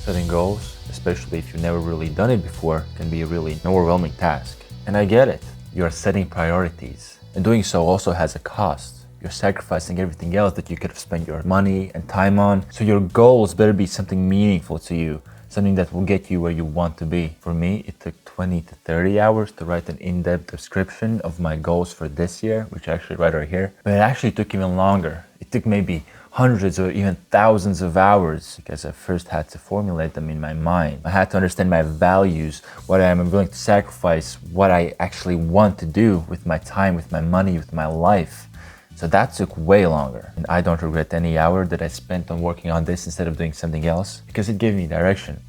Setting goals, especially if you've never really done it before, can be a really overwhelming task. And I get it. You're setting priorities. And doing so also has a cost. You're sacrificing everything else that you could have spent your money and time on. So your goals better be something meaningful to you, something that will get you where you want to be. For me, it took 20 to 30 hours to write an in-depth description of my goals for this year, which I actually write right here. But it actually took even longer. It took maybe hundreds or even thousands of hours because I first had to formulate them in my mind. I had to understand my values, what I am willing to sacrifice, what I actually want to do with my time, with my money, with my life. So that took way longer. And I don't regret any hour that I spent on working on this instead of doing something else because it gave me direction.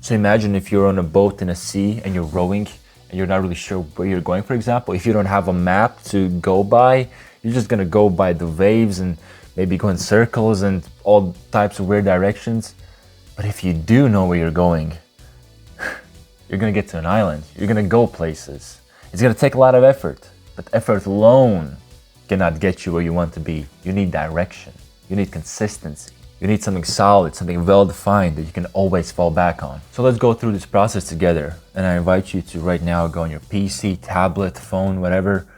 So imagine if you're on a boat in a sea and you're rowing and you're not really sure where you're going, for example. If you don't have a map to go by, you're just gonna go by the waves and maybe go in circles and all types of weird directions. But if you do know where you're going, you're gonna get to an island. You're gonna go places. It's gonna take a lot of effort, but effort alone cannot get you where you want to be. You need direction. You need consistency. You need something solid, something well-defined that you can always fall back on. So let's go through this process together. And I invite you to right now go on your PC, tablet, phone, whatever,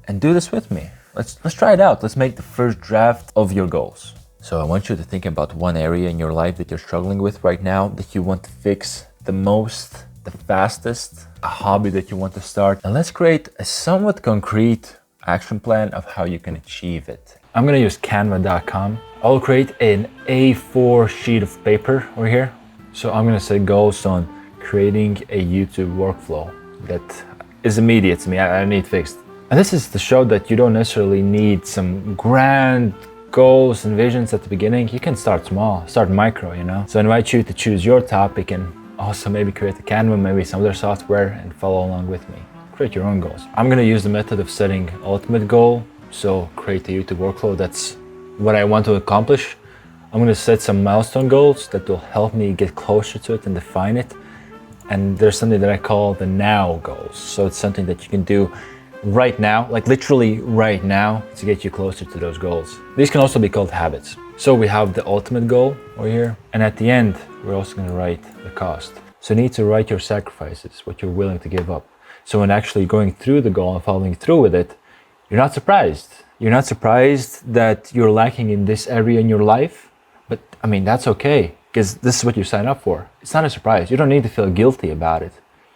and do this with me. Let's try it out. Let's make the first draft of your goals. So I want you to think about one area in your life that you're struggling with right now that you want to fix the most, the fastest, a hobby that you want to start. And let's create a somewhat concrete action plan of how you can achieve it. I'm gonna use canva.com. I'll create an A4 sheet of paper over here. So I'm gonna set goals on creating a YouTube workflow that is immediate to me. I need fixed. And this is to show that you don't necessarily need some grand goals and visions at the beginning. You can start small, start micro, you know? So I invite you to choose your topic and also maybe create a Canva, maybe some other software and follow along with me. Create your own goals. I'm gonna use the method of setting ultimate goal. So create a YouTube workflow. That's what I want to accomplish. I'm gonna set some milestone goals that will help me get closer to it and define it. And there's something that I call the now goals. So it's something that you can do right now, like literally right now, to get you closer to those goals. These can also be called habits. So we have the ultimate goal over here. And at the end, we're also gonna write the cost. So you need to write your sacrifices, what you're willing to give up. So when actually going through the goal and following through with it, you're not surprised. You're not surprised that you're lacking in this area in your life. But I mean, that's okay, because this is what you sign up for. It's not a surprise. You don't need to feel guilty about it.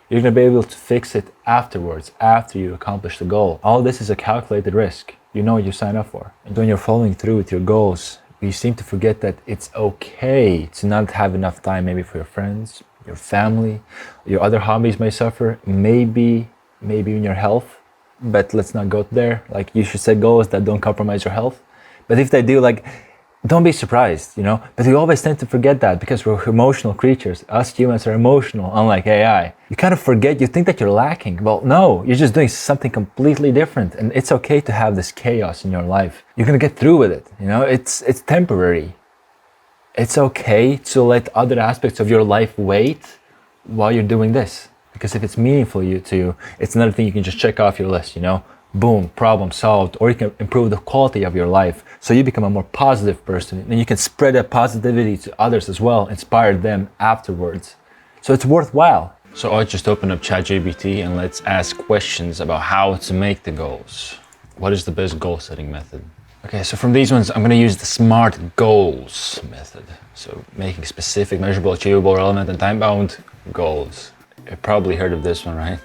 You're gonna be able to fix it afterwards, after you accomplish the goal. All this is a calculated risk. You know what you sign up for. And when you're following through with your goals, you seem to forget that it's okay to not have enough time maybe for your friends, your family, your other hobbies may suffer, maybe in your health. But let's not go there. Like, you should set goals that don't compromise your health. But if they do, like, don't be surprised, you know? But we always tend to forget that because we're emotional creatures. Us humans are emotional, unlike AI. You kind of forget, you think that you're lacking. Well, no, you're just doing something completely different. And it's okay to have this chaos in your life. You're gonna get through with it, you know? It's temporary. It's okay to let other aspects of your life wait while you're doing this. Because if it's meaningful to you, it's another thing you can just check off your list, you know? Boom, problem solved. Or you can improve the quality of your life so you become a more positive person. And you can spread that positivity to others as well, inspire them afterwards. So it's worthwhile. So I'll just open up ChatGPT and let's ask questions about how to make the goals. What is the best goal setting method? Okay, so from these ones, I'm gonna use the SMART goals method. So making specific, measurable, achievable, relevant, and time-bound goals. You've probably heard of this one, right?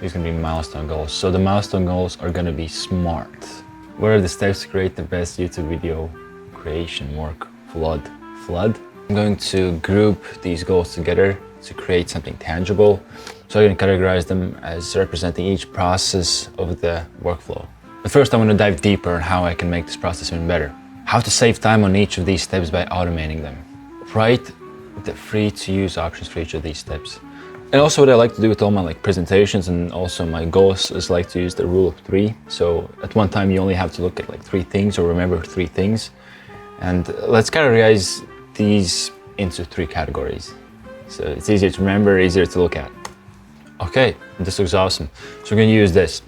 These are gonna be milestone goals. So the milestone goals are gonna be SMART. What are the steps to create the best YouTube video creation work? Flood. I'm going to group these goals together to create something tangible. So I'm gonna categorize them as representing each process of the workflow. But first I want to dive deeper on how I can make this process even better. How to save time on each of these steps by automating them. Write the free to use options for each of these steps. And also what I like to do with all my presentations and also my goals is like to use the rule of 3. So at one time you only have to look at 3 things or remember 3 things. And let's categorize these into 3 categories. So it's easier to remember, easier to look at. Okay, this looks awesome. So we're gonna use this.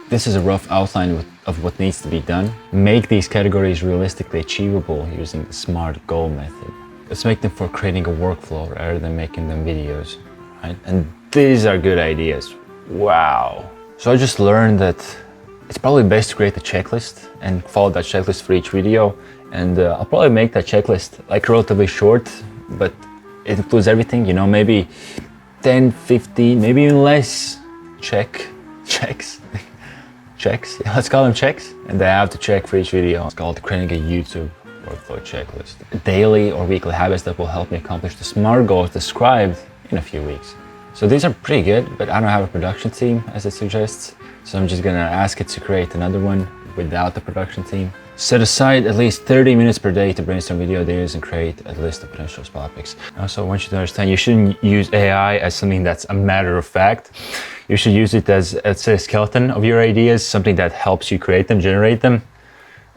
This is a rough outline with of what needs to be done. Make these categories realistically achievable using the SMART goal method. Let's make them for creating a workflow rather than making them videos, right? And these are good ideas. Wow. So I just learned that it's probably best to create a checklist and follow that checklist for each video. And I'll probably make that checklist like relatively short, but it includes everything, you know, maybe 10, 15, maybe even less checks. Yeah, let's call them checks. And I have to check for each video. It's called creating a YouTube workflow checklist. Daily or weekly habits that will help me accomplish the SMART goals described in a few weeks. So these are pretty good, but I don't have a production team as it suggests. So I'm just gonna ask it to create another one without the production team. Set aside at least 30 minutes per day to brainstorm video ideas and create a list of potential topics. Also, I want you to understand you shouldn't use AI as something that's a matter of fact. You should use it as, let's say, a skeleton of your ideas, something that helps you create them, generate them,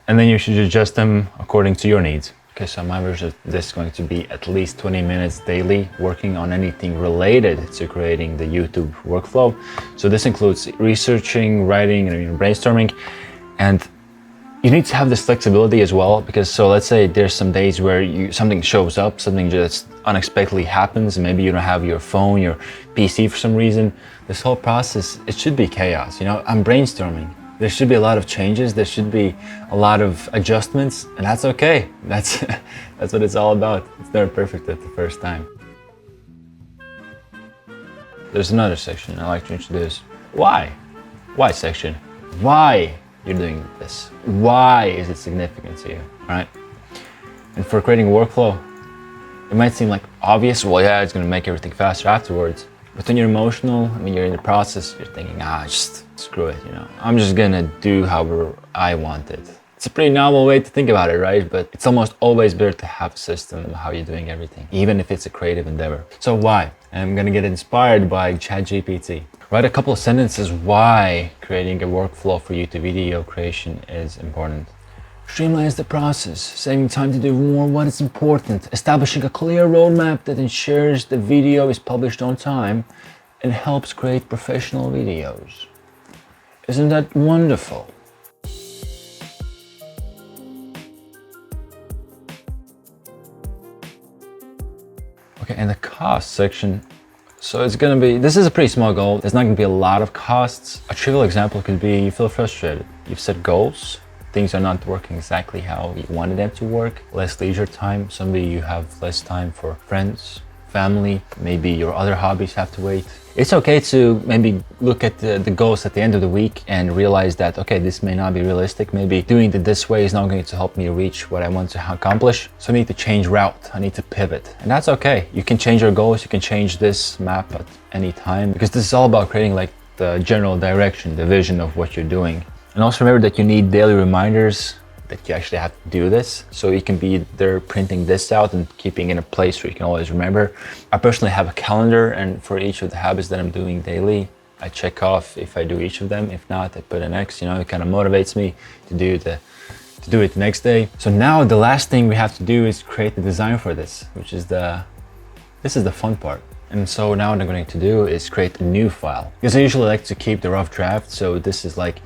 and then you should adjust them according to your needs. Okay, so my version of this is going to be at least 20 minutes daily working on anything related to creating the YouTube workflow. So this includes researching, writing, and brainstorming. And you need to have this flexibility as well, because so let's say there's some days where something shows up, something just unexpectedly happens, and maybe you don't have your phone, your PC for some reason. This whole process, it should be chaos. You know, I'm brainstorming. There should be a lot of changes. There should be a lot of adjustments, and that's okay. That's what it's all about. It's never perfect at the first time. There's another section I like to introduce. Why? Why section? Why you're doing this? Why is it significant to you? All right. And for creating a workflow, it might seem like obvious. Well, yeah, it's gonna make everything faster afterwards. But when you're emotional, when you're in the process, you're thinking, just screw it, you know. I'm just gonna do however I want it. It's a pretty novel way to think about it, right? But it's almost always better to have a system of how you're doing everything, even if it's a creative endeavor. So why? I'm gonna get inspired by ChatGPT. Write a couple of sentences why creating a workflow for YouTube video creation is important. Streamlines the process, saving time to do more what is important, establishing a clear roadmap that ensures the video is published on time and helps create professional videos. Isn't that wonderful? Okay, and the cost section. So it's gonna be, this is a pretty small goal. There's not gonna be a lot of costs. A trivial example could be you feel frustrated. You've set goals. Things are not working exactly how you wanted them to work. Less leisure time. Maybe you have less time for friends, family. Maybe your other hobbies have to wait. It's okay to maybe look at the goals at the end of the week and realize that, okay, this may not be realistic. Maybe doing it this way is not going to help me reach what I want to accomplish. So I need to change route. I need to pivot. And that's okay. You can change your goals. You can change this map at any time, because this is all about creating like the general direction, the vision of what you're doing. And also remember that you need daily reminders that you actually have to do this. So you can be there printing this out and keeping in a place where you can always remember. I personally have a calendar, and for each of the habits that I'm doing daily, I check off if I do each of them. If not, I put an X. You know, it kind of motivates me to do it the next day. So now the last thing we have to do is create the design for this, which is this is the fun part. And so now what I'm going to do is create a new file, because I usually like to keep the rough draft. So this is like,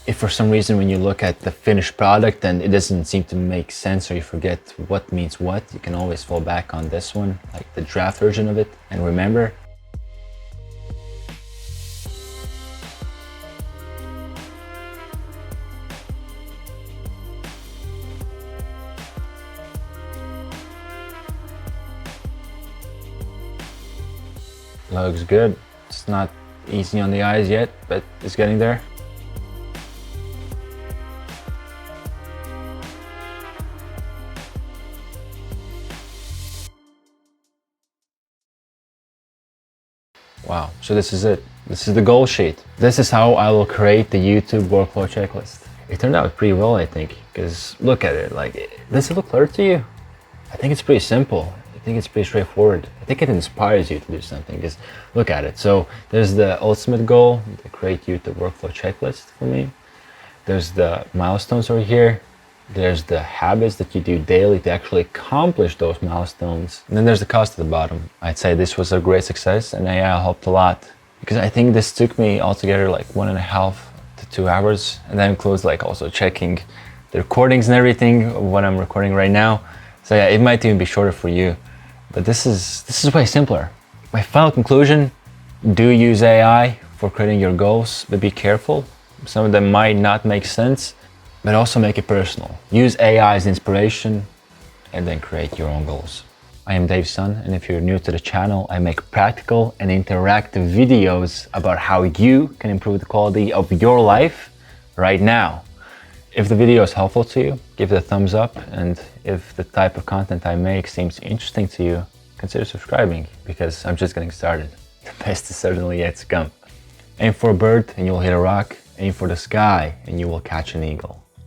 if for some reason when you look at the finished product and it doesn't seem to make sense, or you forget what means what, you can always fall back on this one, like the draft version of it, and remember. Looks good. It's not easy on the eyes yet, but it's getting there. Wow, so this is it. This is the goal sheet. This is how I will create the YouTube workflow checklist. It turned out pretty well, I think, because look at it. Like, does it look clear to you? I think it's pretty simple. I think it's pretty straightforward. I think it inspires you to do something. Just look at it. So there's the ultimate goal, to create YouTube workflow checklist for me. There's the milestones over here. There's the habits that you do daily to actually accomplish those milestones. And then there's the cost at the bottom. I'd say this was a great success, and AI helped a lot, because I think this took me altogether like 1.5 to 2 hours, and that includes like also checking the recordings and everything of what I'm recording right now. So yeah, it might even be shorter for you, but this is way simpler. My final conclusion: do use AI for creating your goals, but be careful. Some of them might not make sense, but also make it personal. Use AI as inspiration and then create your own goals. I am Dave's son, and if you're new to the channel, I make practical and interactive videos about how you can improve the quality of your life right now. If the video is helpful to you, give it a thumbs up, and if the type of content I make seems interesting to you, consider subscribing, because I'm just getting started. The best is certainly yet to come. Aim for a bird and you'll hit a rock. Aim for the sky and you will catch an eagle.